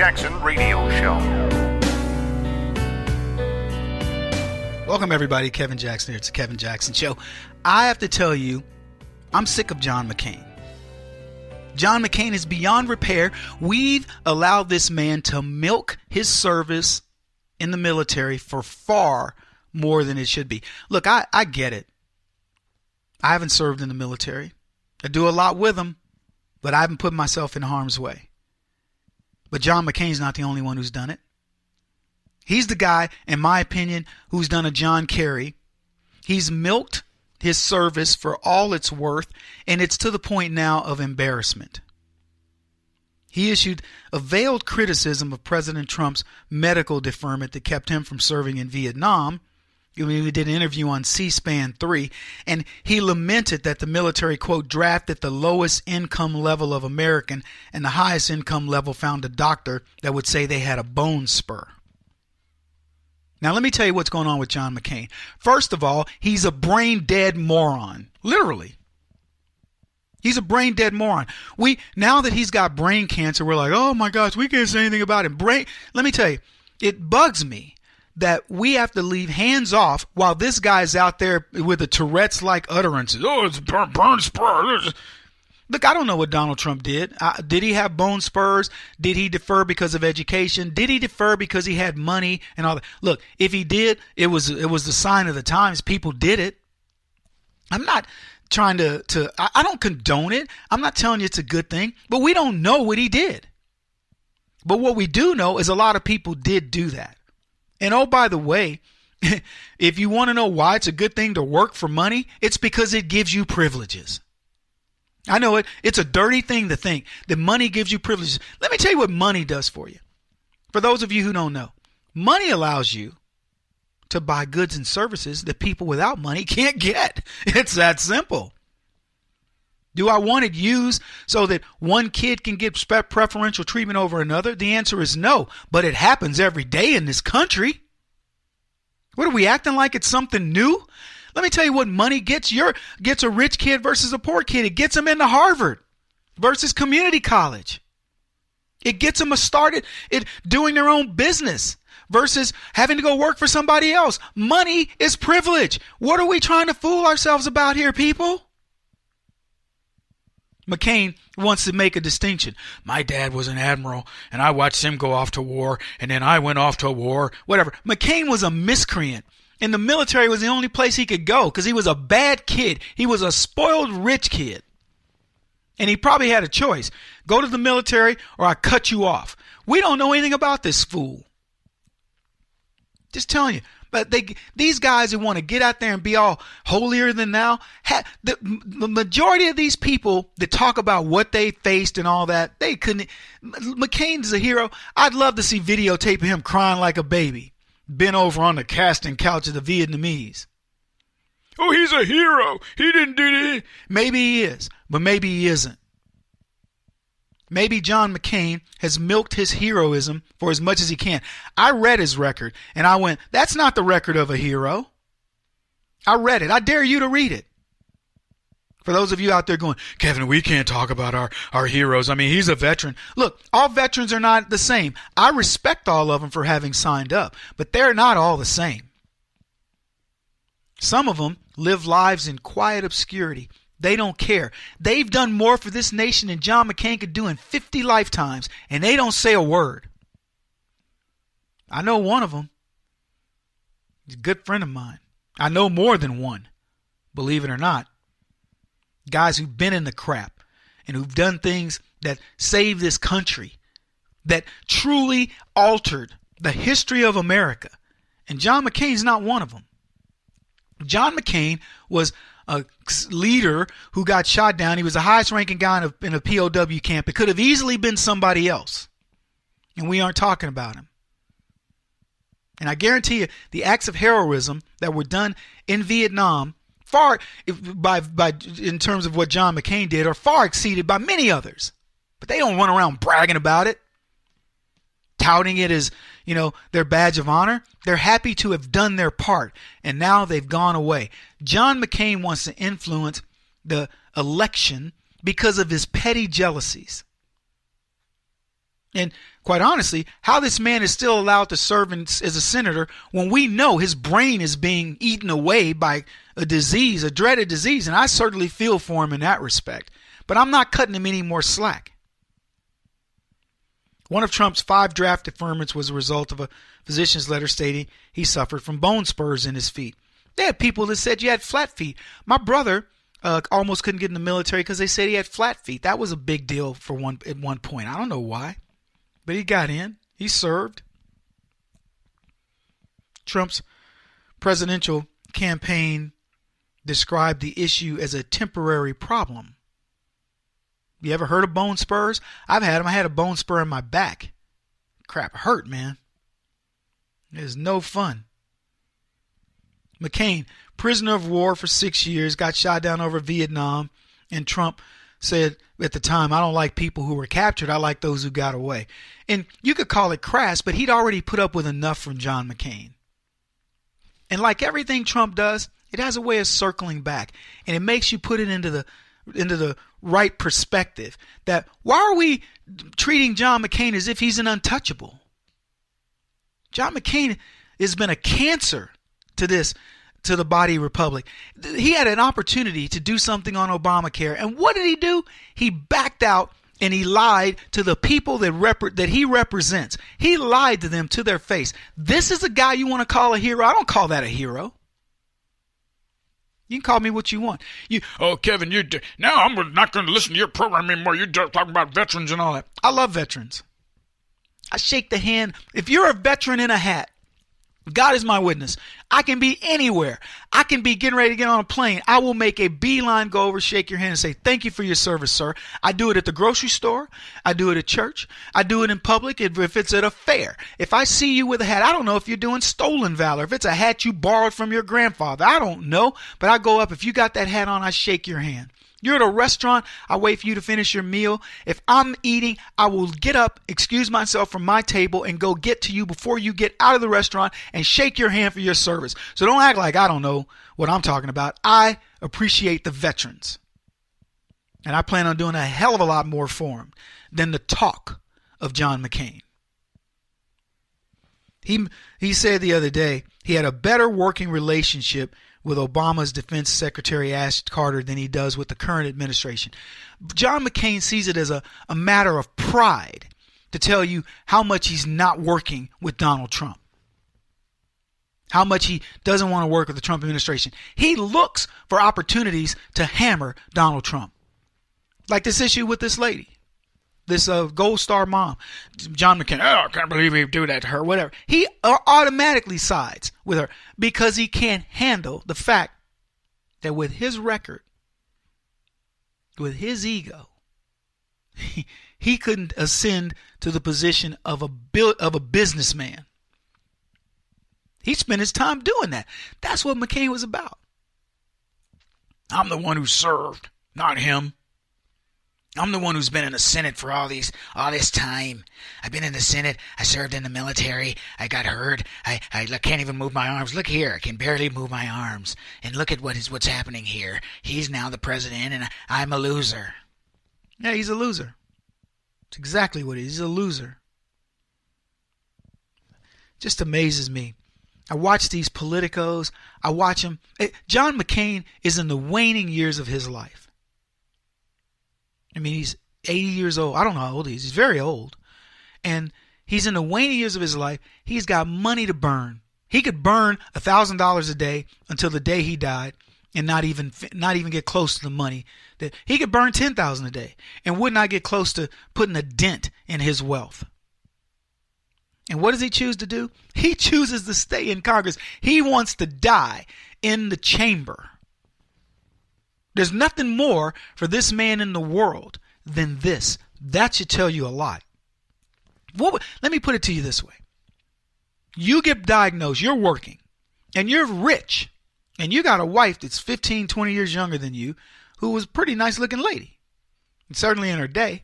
Jackson Radio Show. Welcome, everybody. Kevin Jackson here. It's the Kevin Jackson Show. I have to tell you, I'm sick of John McCain. John McCain is beyond repair. We've allowed this man to milk his service in the military for far more than it should be. Look, I get it. I haven't served in the military. I do a lot with them, but I haven't put myself in harm's way. But John McCain's not the only one who's done it. He's the guy, in my opinion, who's done a John Kerry. He's milked his service for all it's worth, and it's to the point now of embarrassment. He issued a veiled criticism of President Trump's medical deferment that kept him from serving in Vietnam. We did an interview on C-SPAN 3, and he lamented that the military, quote, drafted the lowest income level of American, and the highest income level found a doctor that would say they had a bone spur. Now, let me tell you what's going on with John McCain. First of all, he's a brain-dead moron. Literally. He's a brain-dead moron. Now that he's got brain cancer, we're like, oh my gosh, we can't say anything about him. Let me tell you, it bugs me that we have to leave hands off while this guy's out there with a Tourette's-like utterances. Oh, it's burn spur. Look, I don't know what Donald Trump did. Did he have bone spurs? Did he defer because of education? Did he defer because he had money and all that? Look, if he did, it was the sign of the times. People did it. I'm not trying I don't condone it. I'm not telling you it's a good thing, but we don't know what he did. But what we do know is a lot of people did do that. And oh, by the way, if you want to know why it's a good thing to work for money, it's because it gives you privileges. I know it's a dirty thing to think that money gives you privileges. Let me tell you what money does for you. For those of you who don't know, money allows you to buy goods and services that people without money can't get. It's that simple. Do I want it used so that one kid can get preferential treatment over another? The answer is no, but it happens every day in this country. What are we acting like it's something new? Let me tell you what money gets a rich kid versus a poor kid. It gets them into Harvard versus community college. It gets them started doing their own business versus having to go work for somebody else. Money is privilege. What are we trying to fool ourselves about here, people? McCain wants to make a distinction. My dad was an admiral, and I watched him go off to war, and then I went off to war, whatever. McCain was a miscreant. And the military was the only place he could go because he was a bad kid. He was a spoiled rich kid. And he probably had a choice. Go to the military or I cut you off. We don't know anything about this fool. Just telling you. But these guys who want to get out there and be all holier than thou, the majority of these people that talk about what they faced and all that, they couldn't. McCain's a hero. I'd love to see videotape of him crying like a baby. Been over on the casting couch of the Vietnamese. Oh, he's a hero. He didn't do it. Maybe he is, but maybe he isn't. Maybe John McCain has milked his heroism for as much as he can. I read his record, and I went, that's not the record of a hero. I read it. I dare you to read it. For those of you out there going, Kevin, we can't talk about our heroes. I mean, he's a veteran. Look, all veterans are not the same. I respect all of them for having signed up, but they're not all the same. Some of them live lives in quiet obscurity. They don't care. They've done more for this nation than John McCain could do in 50 lifetimes, and they don't say a word. I know one of them. He's a good friend of mine. I know more than one, believe it or not. Guys who've been in the crap and who've done things that saved this country, that truly altered the history of America. And John McCain's not one of them. John McCain was a leader who got shot down. He was the highest ranking guy in a POW camp. It could have easily been somebody else. And we aren't talking about him. And I guarantee you, the acts of heroism that were done in Vietnam in terms of what John McCain did, are far exceeded by many others. But they don't run around bragging about it, touting it as, their badge of honor. They're happy to have done their part, and now they've gone away. John McCain wants to influence the election because of his petty jealousies. And quite honestly, how this man is still allowed to serve as a senator when we know his brain is being eaten away by a disease, a dreaded disease. And I certainly feel for him in that respect. But I'm not cutting him any more slack. One of Trump's 5 draft deferments was a result of a physician's letter stating he suffered from bone spurs in his feet. They had people that said you had flat feet. My brother almost couldn't get in the military because they said he had flat feet. That was a big deal at one point. I don't know why. But he got in. He served. Trump's presidential campaign described the issue as a temporary problem. You ever heard of bone spurs? I've had them. I had a bone spur in my back. Crap hurt, man. It is no fun. McCain, prisoner of war for 6 years, got shot down over Vietnam, and Trump said at the time, I don't like people who were captured. I like those who got away. And you could call it crass, but he'd already put up with enough from John McCain. And like everything Trump does, it has a way of circling back, and it makes you put it into the right perspective. That why are we treating John McCain as if he's an untouchable? John McCain has been a cancer to the body republic. He had an opportunity to do something on Obamacare, and what did he do? He backed out and he lied to the people that he represents. He lied to them to their face. This is a guy you want to call a hero? I don't call that a hero. You can call me what you want. Kevin, now I'm not going to listen to your program anymore. You're talking about veterans and all that. I love veterans. I shake the hand. If you're a veteran in a hat, God is my witness. I can be anywhere. I can be getting ready to get on a plane. I will make a beeline, go over, shake your hand, and say, thank you for your service, sir. I do it at the grocery store. I do it at church. I do it in public if it's at a fair. If I see you with a hat, I don't know if you're doing stolen valor. If it's a hat you borrowed from your grandfather, I don't know. But I go up. If you got that hat on, I shake your hand. You're at a restaurant, I wait for you to finish your meal. If I'm eating, I will get up, excuse myself from my table, and go get to you before you get out of the restaurant and shake your hand for your service. So don't act like I don't know what I'm talking about. I appreciate the veterans. And I plan on doing a hell of a lot more for them than the talk of John McCain. He said the other day he had a better working relationship with Obama's Defense Secretary Ash Carter than he does with the current administration. John McCain sees it as a matter of pride to tell you how much he's not working with Donald Trump, how much he doesn't want to work with the Trump administration. He looks for opportunities to hammer Donald Trump. Like this issue with this lady, this Gold Star mom, John McCain. Oh, I can't believe he'd do that to her, whatever. He automatically sides with her because he can't handle the fact that with his record, with his ego, he couldn't ascend to the position of a businessman. He spent his time doing that. That's what McCain was about. I'm the one who served, not him. I'm the one who's been in the Senate for all this time. I've been in the Senate. I served in the military. I got hurt. I can't even move my arms. Look here. I can barely move my arms. And look at what's happening here. He's now the president, and I'm a loser. Yeah, he's a loser. It's exactly what he is. He's a loser. Just amazes me. I watch these politicos. I watch him. John McCain is in the waning years of his life. I mean, he's 80 years old. I don't know how old he is. He's very old. And he's in the waning years of his life. He's got money to burn. He could burn $1,000 a day until the day he died and not even get close to the money. That he could burn $10,000 a day and would not get close to putting a dent in his wealth. And what does he choose to do? He chooses to stay in Congress. He wants to die in the chamber. There's nothing more for this man in the world than this. That should tell you a lot. Let me put it to you this way. You get diagnosed, you're working, and you're rich, and you got a wife that's 15, 20 years younger than you, who was a pretty nice looking lady, certainly in her day,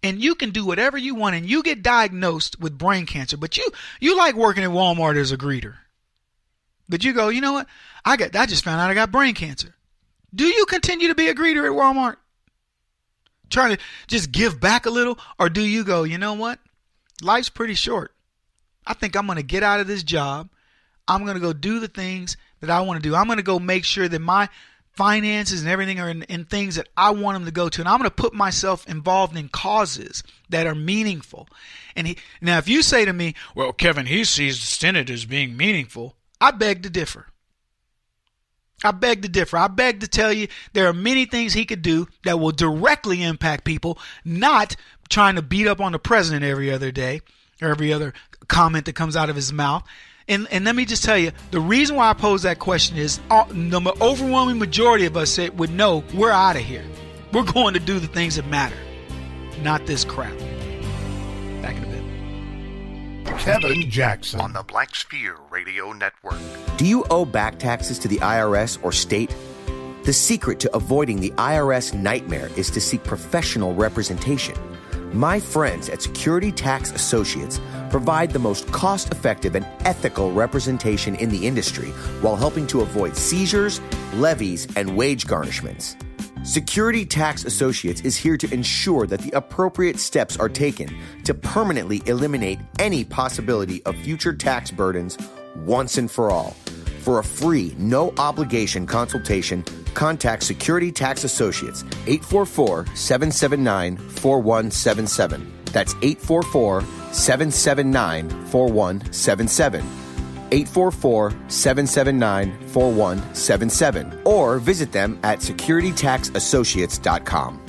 and you can do whatever you want, and you get diagnosed with brain cancer, but you like working at Walmart as a greeter. But you go, you know what? I just found out I got brain cancer. Do you continue to be a greeter at Walmart? Trying to just give back a little? Or do you go, you know what? Life's pretty short. I think I'm going to get out of this job. I'm going to go do the things that I want to do. I'm going to go make sure that my finances and everything are in things that I want them to go to. And I'm going to put myself involved in causes that are meaningful. Now, if you say to me, well, Kevin, he sees the Synod as being meaningful, I beg to differ. I beg to differ. I beg to tell you there are many things he could do that will directly impact people, not trying to beat up on the president every other day or every other comment that comes out of his mouth. And let me just tell you, the reason why I pose that question is the overwhelming majority of us would know we're out of here. We're going to do the things that matter, not this crap. Back in a bit. Kevin Jackson on the Black Sphere Radio Network. Do you owe back taxes to the IRS or state? The secret to avoiding the IRS nightmare is to seek professional representation. My friends at Security Tax Associates provide the most cost-effective and ethical representation in the industry while helping to avoid seizures, levies, and wage garnishments. Security Tax Associates is here to ensure that the appropriate steps are taken to permanently eliminate any possibility of future tax burdens once and for all. For a free, no-obligation consultation, contact Security Tax Associates, 844-779-4177. That's 844-779-4177. 844-779-4177. Or visit them at securitytaxassociates.com.